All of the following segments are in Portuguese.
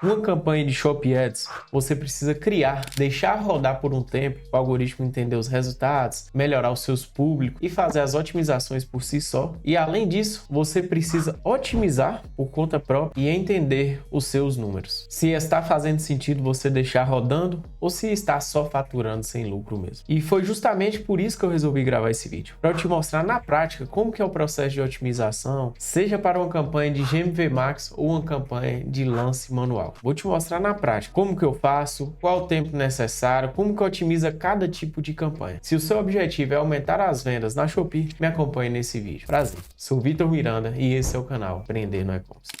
Uma campanha de Shopee Ads, você precisa criar, deixar rodar por um tempo, o algoritmo entender os resultados, melhorar os seus públicos e fazer as otimizações por si só. E além disso, você precisa otimizar por conta própria e entender os seus números. Se está fazendo sentido você deixar rodando ou se está só faturando sem lucro mesmo. E foi justamente por isso que eu resolvi gravar esse vídeo, para eu te mostrar na prática como que é o processo de otimização, seja para uma campanha de GMV Max ou uma campanha de lance manual. Vou te mostrar na prática como que eu faço, qual o tempo necessário, como que otimiza cada tipo de campanha. Se o seu objetivo é aumentar as vendas na Shopee, me acompanhe nesse vídeo. Prazer, sou Vitor Miranda e esse é o canal Aprender no E-Commerce.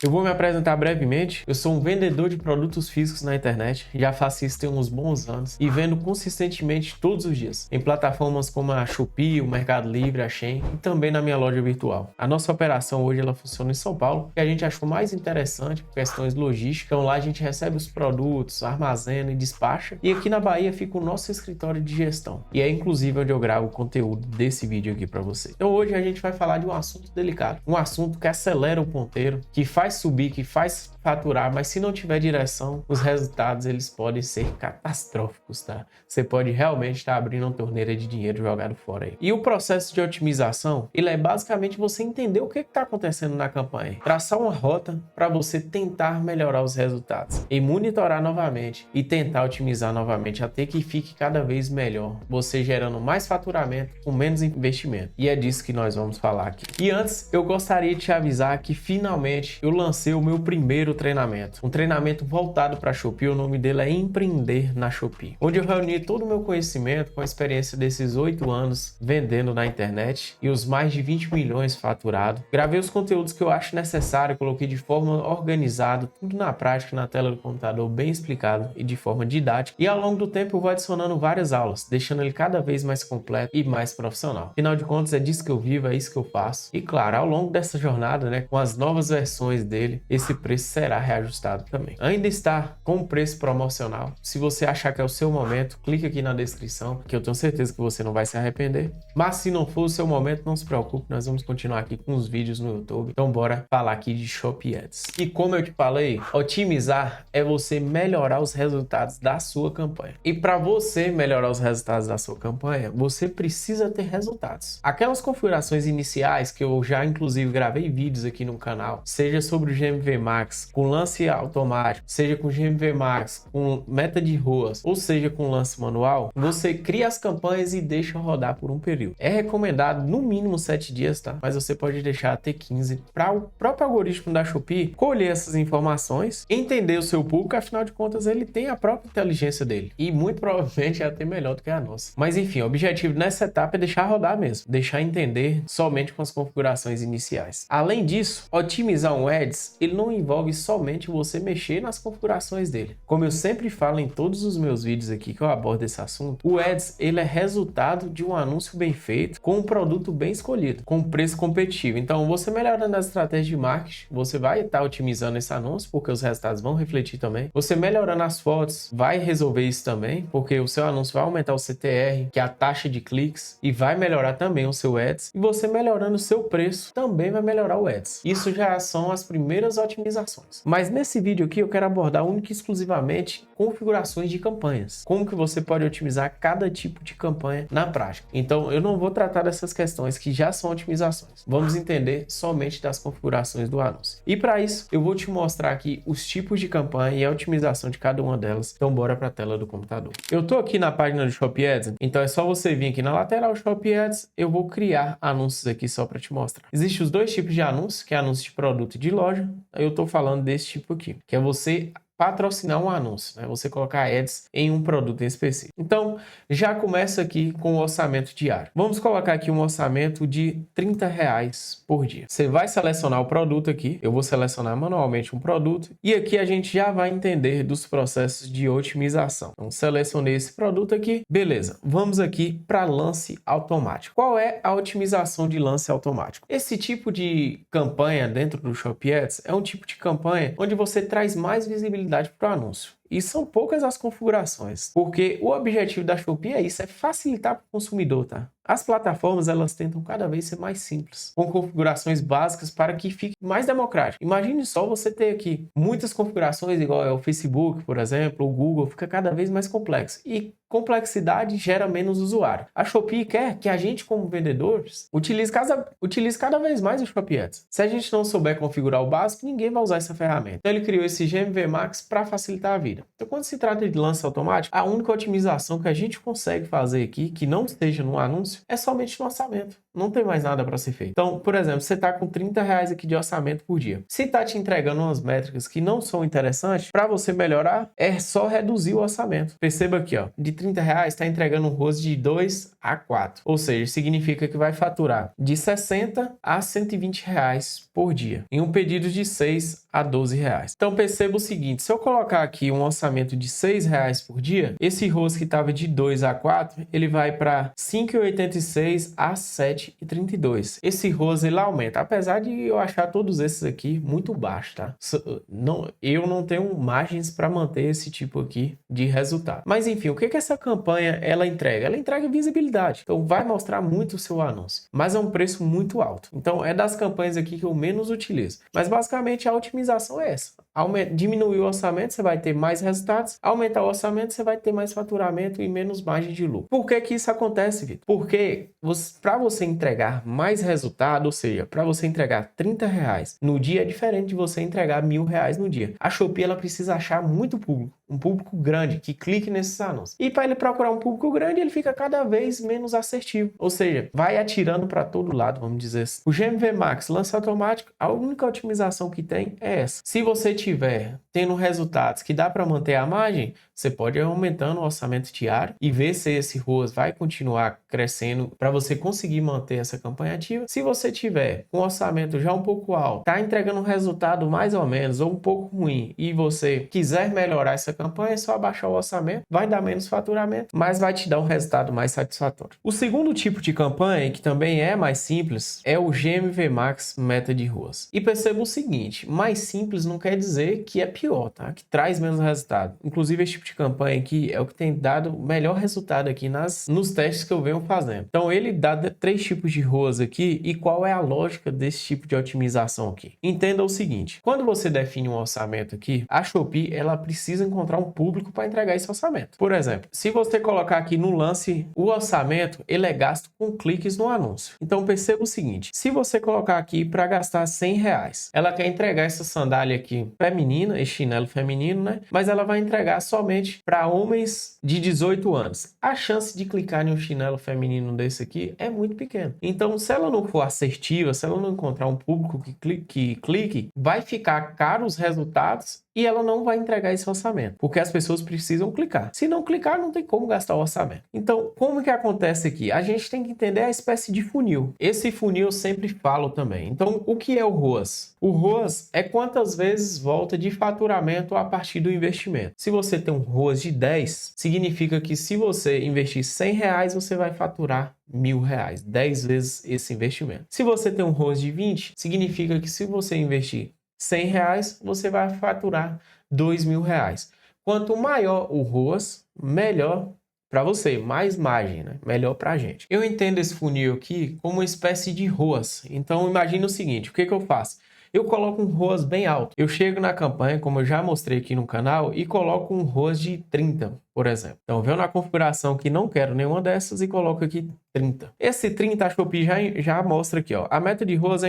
Eu vou me apresentar brevemente. Eu sou um vendedor de produtos físicos na internet, já faço isso tem uns bons anos e vendo consistentemente todos os dias em plataformas como a Shopee, o Mercado Livre, a Shein e também na minha loja virtual. A nossa operação hoje ela funciona em São Paulo, que a gente achou mais interessante por questões logísticas. Então lá a gente recebe os produtos, armazena e despacha, e aqui na Bahia fica o nosso escritório de gestão e é inclusive onde eu gravo o conteúdo desse vídeo aqui para você. Então hoje a gente vai falar de um assunto delicado, um assunto que acelera o ponteiro, que faz subir, que faz faturar, mas se não tiver direção, os resultados eles podem ser catastróficos, tá? Você pode realmente estar abrindo uma torneira de dinheiro jogado fora aí. E o processo de otimização, ele é basicamente você entender o que está acontecendo na campanha, traçar uma rota para você tentar melhorar os resultados e monitorar novamente e tentar otimizar novamente até que fique cada vez melhor, você gerando mais faturamento com menos investimento. E é disso que nós vamos falar aqui. E antes, eu gostaria de te avisar que finalmente eu lancei o meu primeiro treinamento. Um treinamento voltado para a Shopee, o nome dele é Empreender na Shopee, onde eu reuni todo o meu conhecimento com a experiência desses 8 anos vendendo na internet e os mais de 20 milhões faturados. Gravei os conteúdos que eu acho necessário, coloquei de forma organizada, tudo na prática, na tela do computador, bem explicado e de forma didática. E ao longo do tempo eu vou adicionando várias aulas, deixando ele cada vez mais completo e mais profissional. Afinal de contas, é disso que eu vivo, é isso que eu faço. E claro, ao longo dessa jornada, né, com as novas versões dele, esse preço será reajustado também. Ainda está com preço promocional. Se você achar que é o seu momento, clique aqui na descrição, que eu tenho certeza que você não vai se arrepender. Mas se não for o seu momento, não se preocupe, nós vamos continuar aqui com os vídeos no YouTube. Então bora falar aqui de Shopee Ads. E como eu te falei, otimizar é você melhorar os resultados da sua campanha. E para você melhorar os resultados da sua campanha, você precisa ter resultados. Aquelas configurações iniciais que eu já inclusive gravei vídeos aqui no canal, seja sobre o GMV Max, com lance automático, seja com GMV Max, com meta de ROAS, ou seja com lance manual, você cria as campanhas e deixa rodar por um período. É recomendado no mínimo 7 dias, tá? Mas você pode deixar até 15 para o próprio algoritmo da Shopee colher essas informações, entender o seu público, afinal de contas ele tem a própria inteligência dele e muito provavelmente é até melhor do que a nossa. Mas enfim, o objetivo nessa etapa é deixar rodar mesmo, deixar entender somente com as configurações iniciais. Além disso, otimizar um Ads, ele não envolve somente você mexer nas configurações dele. Como eu sempre falo em todos os meus vídeos aqui que eu abordo esse assunto, o Ads ele é resultado de um anúncio bem feito, com um produto bem escolhido, com um preço competitivo. Então, você melhorando as estratégias de marketing, você vai estar otimizando esse anúncio, porque os resultados vão refletir também. Você melhorando as fotos, vai resolver isso também, porque o seu anúncio vai aumentar o CTR, que é a taxa de cliques, e vai melhorar também o seu Ads. E você melhorando o seu preço, também vai melhorar o Ads. Isso já são as primeiras otimizações. Mas nesse vídeo aqui eu quero abordar única e exclusivamente configurações de campanhas. Como que você pode otimizar cada tipo de campanha na prática. Então eu não vou tratar dessas questões que já são otimizações. Vamos entender somente das configurações do anúncio. E para isso eu vou te mostrar aqui os tipos de campanha e a otimização de cada uma delas. Então bora para a tela do computador. Eu tô aqui na página do Shopee Ads, então é só você vir aqui na lateral Shopee Ads, eu vou criar anúncios aqui só para te mostrar. Existem os dois tipos de anúncios, que é anúncio de produto e de loja. Eu tô falando desse tipo aqui, que é você patrocinar um anúncio, né? Você colocar ads em um produto em específico. Então, já começa aqui com o orçamento diário. Vamos colocar aqui um orçamento de R$30 por dia. Você vai selecionar o produto aqui, eu vou selecionar manualmente um produto, e aqui a gente já vai entender dos processos de otimização. Então, selecionei esse produto aqui, beleza. Vamos aqui para lance automático. Qual é a otimização de lance automático? Esse tipo de campanha dentro do Shopee Ads é um tipo de campanha onde você traz mais visibilidade para o anúncio. e são poucas as configurações, porque o objetivo da Shopee é isso, é facilitar para o consumidor, tá? As plataformas, elas tentam cada vez ser mais simples, com configurações básicas para que fique mais democrático. Imagine só você ter aqui muitas configurações, igual é o Facebook, por exemplo, o Google, fica cada vez mais complexo. E complexidade gera menos usuário. A Shopee quer que a gente, como vendedores, utilize cada vez mais o Shopee Ads. Se a gente não souber configurar o básico, ninguém vai usar essa ferramenta. Então ele criou esse GMV Max para facilitar a vida. Então quando se trata de lance automático, a única otimização que a gente consegue fazer aqui, que não esteja no anúncio, é somente no orçamento. Não tem mais nada para ser feito. Então, por exemplo, você está com R$30 aqui de orçamento por dia. Se está te entregando umas métricas que não são interessantes, para você melhorar, é só reduzir o orçamento. Perceba aqui, ó, de R$30 está entregando um ROAS de 2 a 4. Ou seja, significa que vai faturar de 60 a R$120 por dia, em um pedido de 6 a R$12. Então perceba o seguinte, se eu colocar aqui um orçamento de R$6 por dia, esse ROAS que estava de 2 a 4, ele vai para 5,86 a 7,32. Esse ROAS ele aumenta, apesar de eu achar todos esses aqui muito baixos, tá? Eu não tenho margens para manter esse tipo aqui de resultado. Mas enfim, o que essa campanha ela entrega? Ela entrega visibilidade. Então vai mostrar muito o seu anúncio, mas é um preço muito alto. Então é das campanhas aqui que eu menos utilizo. Mas basicamente a otimização é essa. Diminuir o orçamento, você vai ter mais resultados. Aumentar o orçamento, você vai ter mais faturamento e menos margem de lucro. Por que isso acontece, Vitor? Porque para você entregar mais resultado, ou seja, para você entregar R$30 no dia, é diferente de você entregar R$1.000 no dia. A Shopee ela precisa achar muito público. Um público grande que clique nesses anúncios. E para ele procurar um público grande, ele fica cada vez menos assertivo. Ou seja, vai atirando para todo lado, vamos dizer assim. O GMV Max, lance automático, a única otimização que tem é essa. Se você tiver tendo resultados que dá para manter a margem, você pode ir aumentando o orçamento diário e ver se esse ROAS vai continuar crescendo para você conseguir manter essa campanha ativa. Se você tiver com um orçamento já um pouco alto, tá entregando um resultado mais ou menos ou um pouco ruim e você quiser melhorar essa campanha, é só abaixar o orçamento, vai dar menos faturamento, mas vai te dar um resultado mais satisfatório. O segundo tipo de campanha, que também é mais simples, é o GMV Max meta de ROAS. E perceba o seguinte, mais simples não quer dizer que é pior, tá? Que traz menos resultado. Inclusive, esse tipo de campanha aqui é o que tem dado o melhor resultado aqui nos testes que eu venho fazendo. Então, ele dá 3 tipos de ROAS aqui e qual é a lógica desse tipo de otimização aqui. Entenda o seguinte, quando você define um orçamento aqui, a Shopee, ela precisa encontrar um público para entregar esse orçamento. Por exemplo, se você colocar aqui no lance, o orçamento, ele é gasto com cliques no anúncio. Então, perceba o seguinte, se você colocar aqui para gastar R$100, ela quer entregar essa sandália aqui feminina, esse chinelo feminino, né? Mas ela vai entregar somente para homens de 18 anos. A chance de clicar em um chinelo feminino desse aqui é muito pequena. Então, se ela não for assertiva, se ela não encontrar um público que clique, vai ficar caro os resultados e ela não vai entregar esse orçamento, porque as pessoas precisam clicar. Se não clicar, não tem como gastar o orçamento. Então, como que acontece aqui? A gente tem que entender a espécie de funil. Esse funil eu sempre falo também. Então, o que é o ROAS? O ROAS é quantas vezes volta de faturamento a partir do investimento. Se você tem um ROAS de 10, significa que se você investir R$100, você vai faturar R$1.000, 10 vezes esse investimento. Se você tem um ROAS de 20, significa que se você investir R$100, você vai faturar R$2.000. Quanto maior o ROAS, melhor para você, mais margem, né? Melhor para a gente. Eu entendo esse funil aqui como uma espécie de ROAS. Então, imagine o seguinte, o que eu faço? Eu coloco um ROAS bem alto. Eu chego na campanha, como eu já mostrei aqui no canal, e coloco um ROAS de 30, por exemplo. Então, venho na configuração que não quero nenhuma dessas e coloco aqui 30. Esse 30, a Shopee já mostra aqui, ó. A meta de ROAS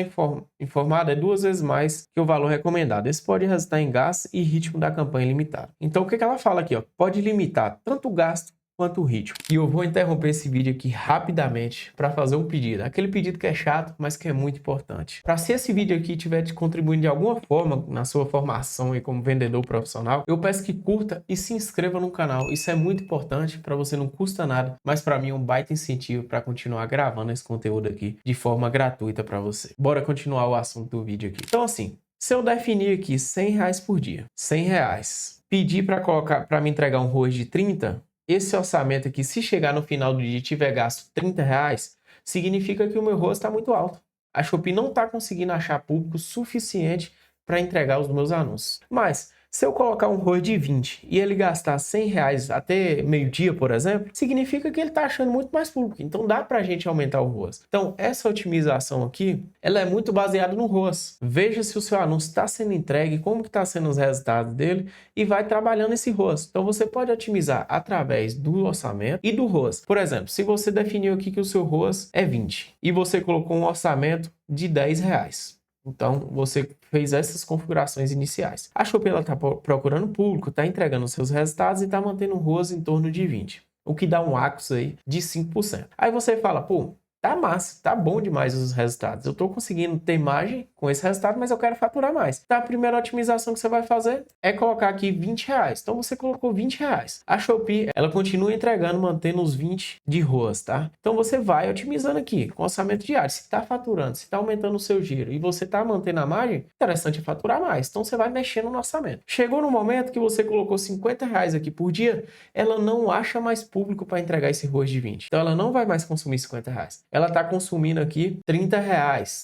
informada é 2 vezes mais que o valor recomendado. Esse pode resultar em gasto e ritmo da campanha limitado. Então, o que ela fala aqui, ó? Pode limitar tanto o gasto quanto o ritmo. E eu vou interromper esse vídeo aqui rapidamente para fazer um pedido. Aquele pedido que é chato, mas que é muito importante. Para se esse vídeo aqui estiver te contribuindo de alguma forma na sua formação aí como vendedor profissional, eu peço que curta e se inscreva no canal. Isso é muito importante, para você não custa nada, mas para mim é um baita incentivo para continuar gravando esse conteúdo aqui de forma gratuita para você. Bora continuar o assunto do vídeo aqui. Então assim, se eu definir aqui R$100 por dia, R$100, pedir para me entregar um ROAS de 30, esse orçamento aqui, se chegar no final do dia e tiver gasto R$30, significa que o meu ROAS está muito alto. A Shopee não está conseguindo achar público suficiente para entregar os meus anúncios. Mas, Se eu colocar um ROAS de 20 e ele gastar R$ 100 até meio-dia, por exemplo, significa que ele está achando muito mais público. Então dá para a gente aumentar o ROAS. Então essa otimização aqui, ela é muito baseada no ROAS. Veja se o seu anúncio está sendo entregue, como que está sendo os resultados dele e vai trabalhando esse ROAS. Então você pode otimizar através do orçamento e do ROAS. Por exemplo, se você definiu aqui que o seu ROAS é 20 e você colocou um orçamento de R$ 10. Então, você fez essas configurações iniciais. A Shopee está procurando público, está entregando os seus resultados e está mantendo um ROAS em torno de 20, o que dá um ACOS aí de 5%. Aí você fala, pô, tá massa, tá bom demais os resultados. Eu tô conseguindo ter margem com esse resultado, mas eu quero faturar mais. Então, a primeira otimização que você vai fazer é colocar aqui R$ 20. Então, você colocou R$ 20. A Shopee, ela continua entregando, mantendo os 20 de ROAS, tá? Então, você vai otimizando aqui, com orçamento diário. Se tá faturando, se tá aumentando o seu giro e você tá mantendo a margem, interessante é faturar mais. Então, você vai mexendo no orçamento. Chegou no momento que você colocou R$ 50 aqui por dia, ela não acha mais público para entregar esse ROAS de 20. Então, ela não vai mais consumir R$ 50. Ela está consumindo aqui R$ 30,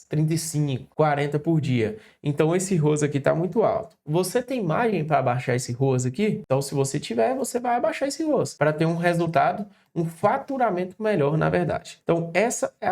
35, 40 por dia. Então esse ROAS aqui está muito alto. Você tem margem para abaixar esse ROAS aqui? Então se você tiver, você vai abaixar esse ROAS para ter um resultado, um faturamento melhor, na verdade. Então essa é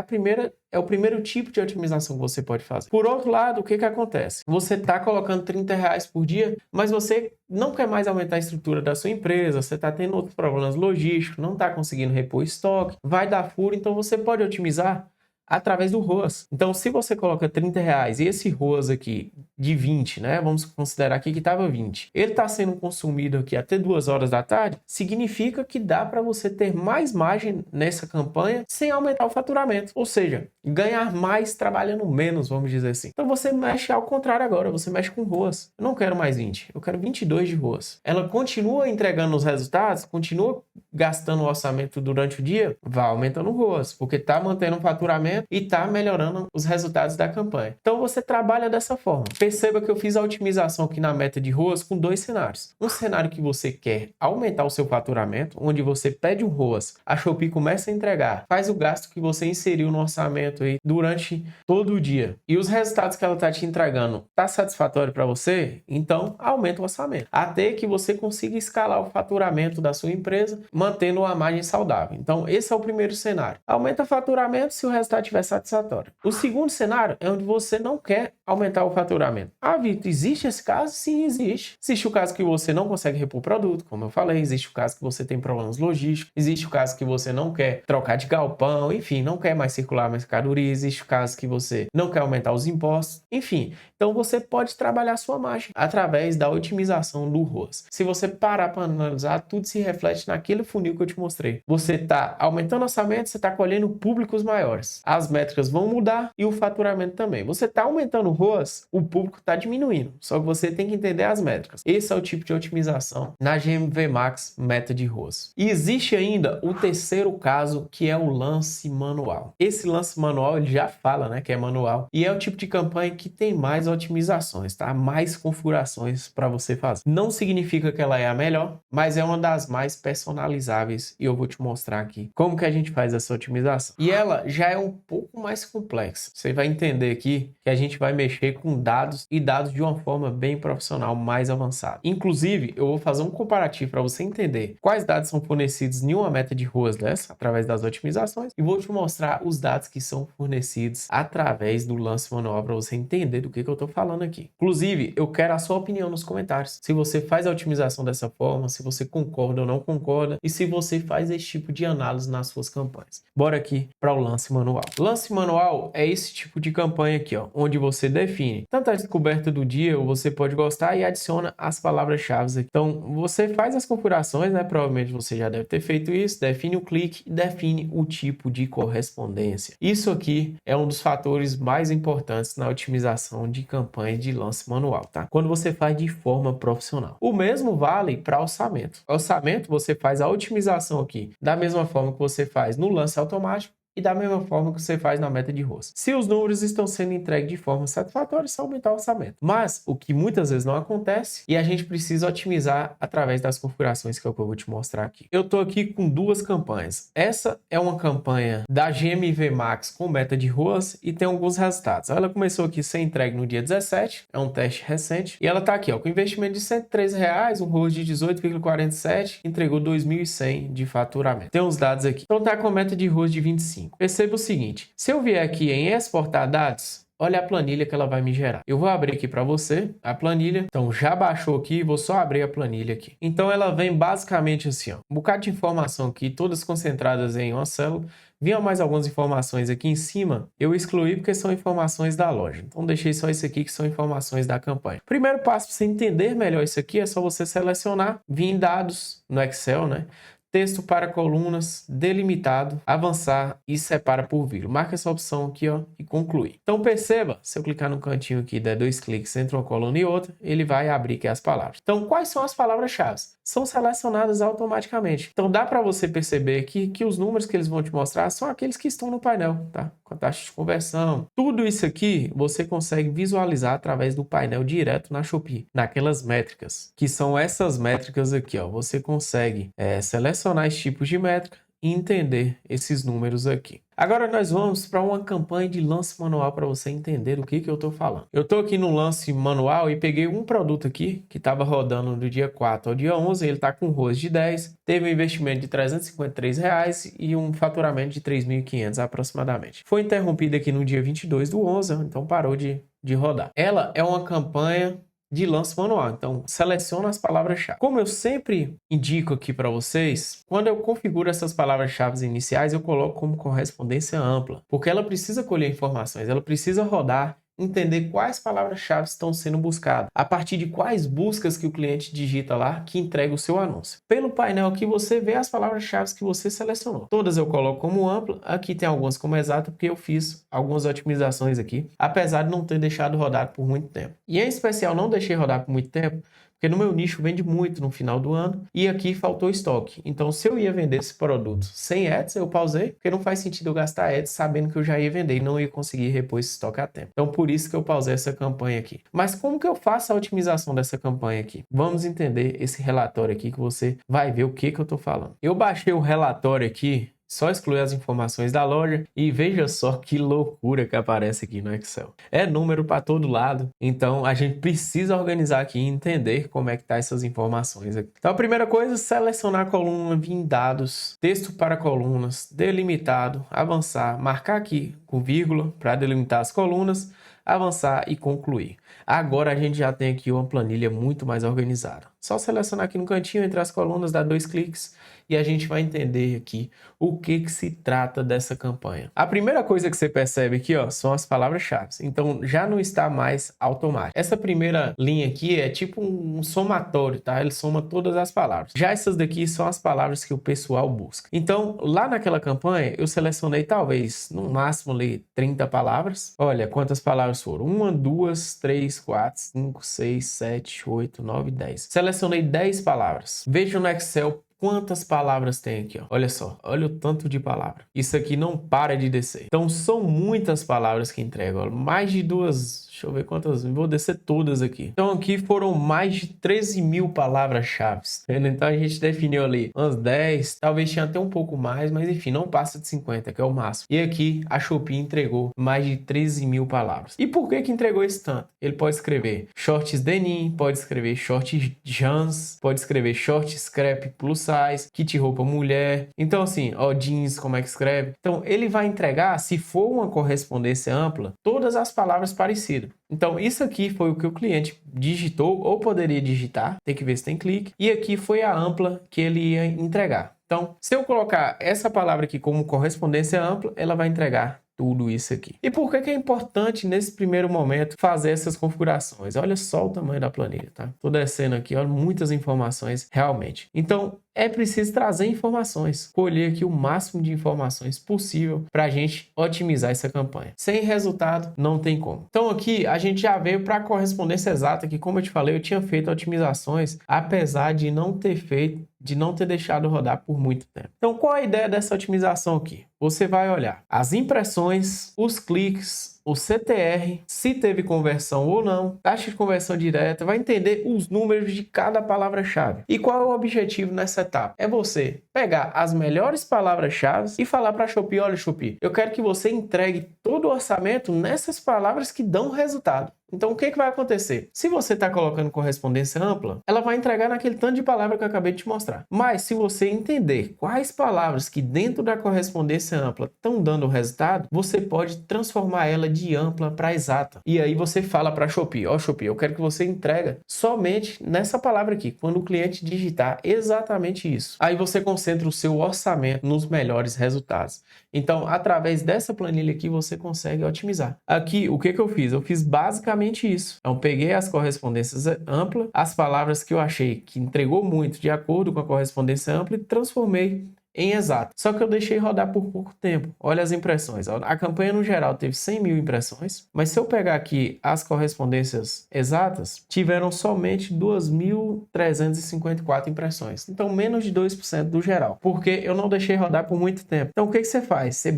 o primeiro tipo de otimização que você pode fazer. Por outro lado, o que acontece? Você está colocando R$ 30 por dia, mas você não quer mais aumentar a estrutura da sua empresa, você está tendo outros problemas logísticos, não está conseguindo repor estoque, vai dar furo, então você pode otimizar através do ROAS. Então, se você coloca R$ 30 e esse ROAS aqui de 20, né? Vamos considerar aqui que estava 20. Ele está sendo consumido aqui até 2 horas da tarde, significa que dá para você ter mais margem nessa campanha sem aumentar o faturamento. Ou seja, ganhar mais trabalhando menos, vamos dizer assim. Então, você mexe ao contrário agora, você mexe com ROAS. Eu não quero mais 20, eu quero 22 de ROAS. Ela continua entregando os resultados, continua gastando o orçamento durante o dia, vai aumentando o ROAS, porque está mantendo o faturamento e está melhorando os resultados da campanha. Então você trabalha dessa forma. Perceba que eu fiz a otimização aqui na meta de ROAS com 2 cenários. Um cenário que você quer aumentar o seu faturamento, onde você pede um ROAS, a Shopee começa a entregar, faz o gasto que você inseriu no orçamento aí durante todo o dia. E os resultados que ela está te entregando tá satisfatório para você? Então aumenta o orçamento. Até que você consiga escalar o faturamento da sua empresa, mantendo uma margem saudável. Então esse é o primeiro cenário. Aumenta o faturamento se o resultado estiver satisfatório. O segundo cenário é onde você não quer aumentar o faturamento. Ah, Vitor, existe esse caso? Sim, existe. Existe o caso que você não consegue repor o produto, como eu falei, existe o caso que você tem problemas logísticos, existe o caso que você não quer trocar de galpão, enfim, não quer mais circular a mercadoria, existe o caso que você não quer aumentar os impostos, enfim. Então você pode trabalhar a sua margem através da otimização do ROAS. Se você parar para analisar, tudo se reflete naquele funil que eu te mostrei. Você está aumentando o orçamento, você está colhendo públicos maiores. As métricas vão mudar e o faturamento também. Você está aumentando o ROAS, o público está diminuindo. Só que você tem que entender as métricas. Esse é o tipo de otimização na GMV Max meta de ROAS. E existe ainda o terceiro caso, que é o lance manual. Esse lance manual, ele já fala, né, que é manual. E é o tipo de campanha que tem mais otimizações, tá? Mais configurações para você fazer. Não significa que ela é a melhor, mas é uma das mais personalizáveis e eu vou te mostrar aqui como que a gente faz essa otimização. E ela já é um pouco mais complexa. Você vai entender aqui que a gente vai mexer com dados e dados de uma forma bem profissional, mais avançada. Inclusive, eu vou fazer um comparativo para você entender quais dados são fornecidos em uma meta de ROAS dessa, através das otimizações, e vou te mostrar os dados que são fornecidos através do lance manual para você entender do que eu estou falando aqui. Inclusive, eu quero a sua opinião nos comentários. Se você faz a otimização dessa forma, se você concorda ou não concorda, e se você faz esse tipo de análise nas suas campanhas. Bora aqui para o lance manual. Lance manual é esse tipo de campanha aqui, ó, onde você define tanto a descoberta do dia, ou você pode gostar e adiciona as palavras-chave aqui. Então, você faz as configurações, né? Provavelmente você já deve ter feito isso, define o clique e define o tipo de correspondência. Isso aqui é um dos fatores mais importantes na otimização de campanha de lance manual, tá? Quando você faz de forma profissional. O mesmo vale para orçamento. Orçamento, você faz a otimização aqui da mesma forma que você faz no lance automático e da mesma forma que você faz na meta de ROAS. Se os números estão sendo entregues de forma satisfatória, isso aumentar o orçamento. Mas o que muitas vezes não acontece e a gente precisa otimizar através das configurações que é o que eu vou te mostrar aqui. Eu estou aqui com duas campanhas. Essa é uma campanha da GMV Max com meta de ROAS e tem alguns resultados. Ela começou aqui a ser entregue no dia 17, é um teste recente, e ela está aqui, ó, com investimento de R$ 113, um ROAS de 18,47, entregou 2.100 de faturamento. Tem uns dados aqui. Então tá com a meta de ROAS de 25. Perceba o seguinte, se eu vier aqui em exportar dados, olha a planilha que ela vai me gerar. Eu vou abrir aqui para você a planilha. Então já baixou aqui, vou só abrir a planilha aqui. Então ela vem basicamente assim, ó, um bocado de informação aqui, todas concentradas em uma célula. Vinha mais algumas informações aqui em cima, eu excluí porque são informações da loja. Então deixei só isso aqui que são informações da campanha. Primeiro passo para você entender melhor isso aqui é só você selecionar, vir em dados no Excel, né? Texto para colunas, delimitado, avançar e separa por vírgula. Marca essa opção aqui, ó, e concluir. Então perceba, se eu clicar no cantinho aqui, der 2 cliques entre uma coluna e outra, ele vai abrir aqui as palavras. Então quais são as palavras-chave? São selecionadas automaticamente. Então dá para você perceber aqui que os números que eles vão te mostrar são aqueles que estão no painel, tá? Com a taxa de conversão. Tudo isso aqui você consegue visualizar através do painel direto na Shopee, naquelas métricas, que são essas métricas aqui, ó. Você consegue selecionar esses tipos de métrica e entender esses números aqui. Agora nós vamos para uma campanha de lance manual para você entender o que eu estou falando. Eu estou aqui no lance manual e peguei um produto aqui que estava rodando do dia 4 ao dia 11, ele está com ROAS de 10, teve um investimento de R$ 353 e um faturamento de 3.500 aproximadamente. Foi interrompido aqui no dia 22 do 11, então parou de rodar. Ela é uma campanha de lance manual, então seleciona as palavras-chave. Como eu sempre indico aqui para vocês, quando eu configuro essas palavras-chave iniciais, eu coloco como correspondência ampla, porque ela precisa colher informações, ela precisa rodar, entender quais palavras-chave estão sendo buscadas, a partir de quais buscas que o cliente digita lá que entrega o seu anúncio. Pelo painel aqui você vê as palavras-chave que você selecionou. Todas eu coloco como ampla, aqui tem algumas como exata porque eu fiz algumas otimizações aqui, apesar de não ter deixado rodar por muito tempo. E em especial não deixei rodar por muito tempo, porque no meu nicho vende muito no final do ano e aqui faltou estoque. Então, se eu ia vender esse produto sem ads, eu pausei, porque não faz sentido eu gastar ads sabendo que eu já ia vender e não ia conseguir repor esse estoque a tempo. Então, por isso que eu pausei essa campanha aqui. Mas como que eu faço a otimização dessa campanha aqui? Vamos entender esse relatório aqui que você vai ver o que eu estou falando. Eu baixei o relatório aqui, só excluir as informações da loja e veja só que loucura que aparece aqui no Excel. É número para todo lado, então a gente precisa organizar aqui e entender como é que tá essas informações aqui. Então a primeira coisa é selecionar a coluna, vir em dados, texto para colunas, delimitado, avançar, marcar aqui com vírgula para delimitar as colunas, avançar e concluir. Agora a gente já tem aqui uma planilha muito mais organizada. Só selecionar aqui no cantinho entre as colunas, dar 2 cliques e a gente vai entender aqui o que se trata dessa campanha. A primeira coisa que você percebe aqui, ó, são as palavras-chave. Então já não está mais automático. Essa primeira linha aqui é tipo um somatório, tá? Ele soma todas as palavras. Já essas daqui são as palavras que o pessoal busca. Então lá naquela campanha eu selecionei talvez no máximo ali 30 palavras. Olha quantas palavras foram. 1, 2, 3, 4, 5, 6, 7, 8, 9, 10. Selecionei 10 palavras. Veja no Excel quantas palavras tem aqui, ó. Olha só, olha o tanto de palavra. Isso aqui não para de descer. Então são muitas palavras que entregam, ó. Mais de duas, deixa eu ver quantas, vou descer todas aqui. Então aqui foram mais de 13.000 palavras-chave. Então a gente definiu ali umas 10, talvez tinha até um pouco mais, mas enfim, não passa de 50, que é o máximo. E aqui a Shopee entregou mais de 13.000 palavras. E por que entregou esse tanto? Ele pode escrever shorts denim, pode escrever shorts jeans, pode escrever shorts scrap plus size, kit roupa mulher. Então assim, ó, jeans, como é que escreve? Então ele vai entregar, se for uma correspondência ampla, todas as palavras parecidas. Então isso aqui foi o que o cliente digitou ou poderia digitar, tem que ver se tem clique. E aqui foi a ampla que ele ia entregar. Então, se eu colocar essa palavra aqui como correspondência ampla, ela vai entregar tudo isso aqui. E por que é importante nesse primeiro momento fazer essas configurações? Olha só o tamanho da planilha, tá? Tô descendo aqui, olha, muitas informações realmente. Então, é preciso trazer informações, colher aqui o máximo de informações possível para a gente otimizar essa campanha. Sem resultado, não tem como. Então aqui a gente já veio para a correspondência exata, que como eu te falei, eu tinha feito otimizações, apesar de não ter deixado rodar por muito tempo. Então qual a ideia dessa otimização aqui? você vai olhar as impressões, os cliques, o CTR, se teve conversão ou não, taxa de conversão direta, vai entender os números de cada palavra-chave. E qual é o objetivo nessa etapa? É você pegar as melhores palavras-chave e falar para a Shopee, olha Shopee, eu quero que você entregue todo o orçamento nessas palavras que dão resultado. Então, o que vai acontecer? Se você está colocando correspondência ampla, ela vai entregar naquele tanto de palavra que eu acabei de te mostrar. Mas, se você entender quais palavras que dentro da correspondência ampla estão dando o resultado, você pode transformar ela de ampla para exata. E aí você fala para a Shopee, ó Shopee, eu quero que você entregue somente nessa palavra aqui, quando o cliente digitar exatamente isso. Aí você concentra o seu orçamento nos melhores resultados. Então, através dessa planilha aqui, você consegue otimizar. Aqui, o que eu fiz? Eu fiz basicamente isso. Então, peguei as correspondências amplas, as palavras que eu achei que entregou muito de acordo com a correspondência ampla e transformei em exato. Só que eu deixei rodar por pouco tempo. Olha as impressões. A campanha no geral teve 100 mil impressões, mas se eu pegar aqui as correspondências exatas, tiveram somente 2.354 impressões. Então, menos de 2% do geral, porque eu não deixei rodar por muito tempo. Então, o que você faz? Você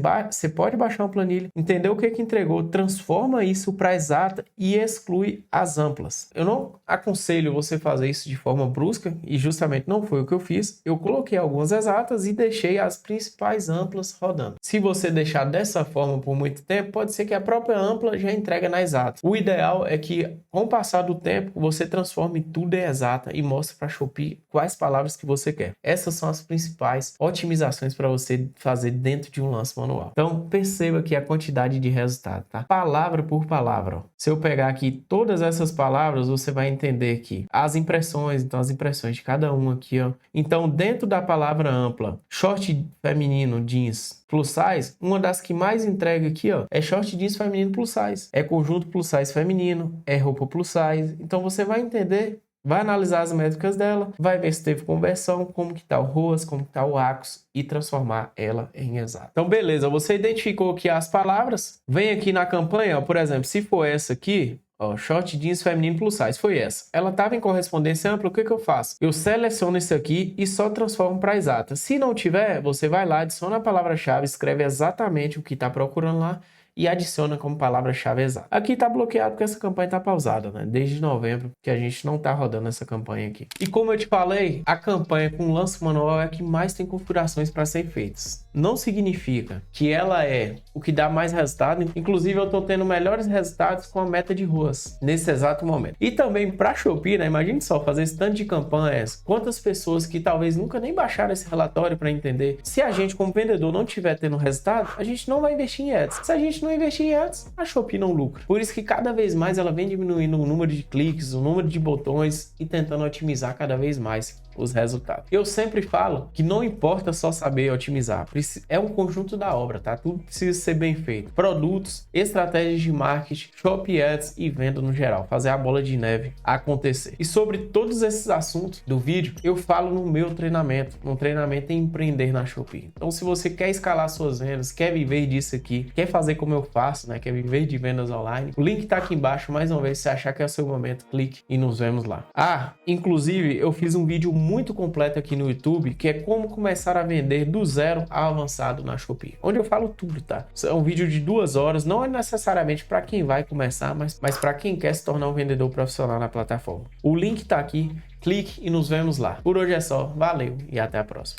pode baixar uma planilha, entender o que entregou, transforma isso para exata e exclui as amplas. Eu não aconselho você fazer isso de forma brusca e justamente não foi o que eu fiz. Eu coloquei algumas exatas e deixei as principais amplas rodando. Se você deixar dessa forma por muito tempo, pode ser que a própria ampla já entregue na exata. O ideal é que, com o passar do tempo, você transforme tudo em exata e mostre para a Shopee quais palavras que você quer. Essas são as principais otimizações para você fazer dentro de um lance manual. Então, perceba aqui a quantidade de resultado, tá? Palavra por palavra. Ó. Se eu pegar aqui todas essas palavras, você vai entender que as impressões, então as impressões de cada uma aqui, ó. Então, dentro da palavra ampla, short feminino jeans plus size, uma das que mais entrega aqui, ó, é short jeans feminino plus size. É conjunto plus size feminino, é roupa plus size. Então você vai entender, vai analisar as métricas dela, vai ver se teve conversão, como que tá o ROAS, como que tá o ACOS e transformar ela em exato. Então beleza, você identificou aqui as palavras, vem aqui na campanha, ó, por exemplo, se for essa aqui, ó, short jeans feminino plus size, foi essa. Ela estava em correspondência ampla, o que eu faço? Eu seleciono isso aqui e só transformo para exata. Se não tiver, você vai lá, adiciona a palavra-chave, escreve exatamente o que está procurando lá e adiciona como palavra-chave exata. Aqui está bloqueado porque essa campanha está pausada, né? Desde novembro que a gente não está rodando essa campanha aqui. E como eu te falei, a campanha com lance manual é a que mais tem configurações para ser feitas. Não significa que ela é o que dá mais resultado. Inclusive, eu estou tendo melhores resultados com a meta de ROAS nesse exato momento. E também para a Shopee, né? Imagine só, fazer esse tanto de campanhas. Quantas pessoas que talvez nunca nem baixaram esse relatório para entender. Se a gente, como vendedor, não estiver tendo resultado, a gente não vai investir em ads. Se a gente não investir em ads, a Shopee não lucra. Por isso que cada vez mais ela vem diminuindo o número de cliques, o número de botões e tentando otimizar cada vez mais os resultados. Eu sempre falo que não importa só saber otimizar, é um conjunto da obra, tá? Tudo precisa ser bem feito. Produtos, estratégias de marketing, Shopee Ads e venda no geral. Fazer a bola de neve acontecer. E sobre todos esses assuntos do vídeo, eu falo no meu treinamento, no treinamento em empreender na Shopee. Então, se você quer escalar suas vendas, quer viver disso aqui, quer fazer como eu faço, né? Quer viver de vendas online, o link tá aqui embaixo. Mais uma vez, se achar que é o seu momento, clique e nos vemos lá. Ah, inclusive, eu fiz um vídeo muito completo aqui no YouTube, que é como começar a vender do zero ao avançado na Shopee, onde eu falo tudo, tá? É um vídeo de 2 horas, não é necessariamente para quem vai começar, mas para quem quer se tornar um vendedor profissional na plataforma. O link tá aqui, clique e nos vemos lá. Por hoje é só, valeu e até a próxima.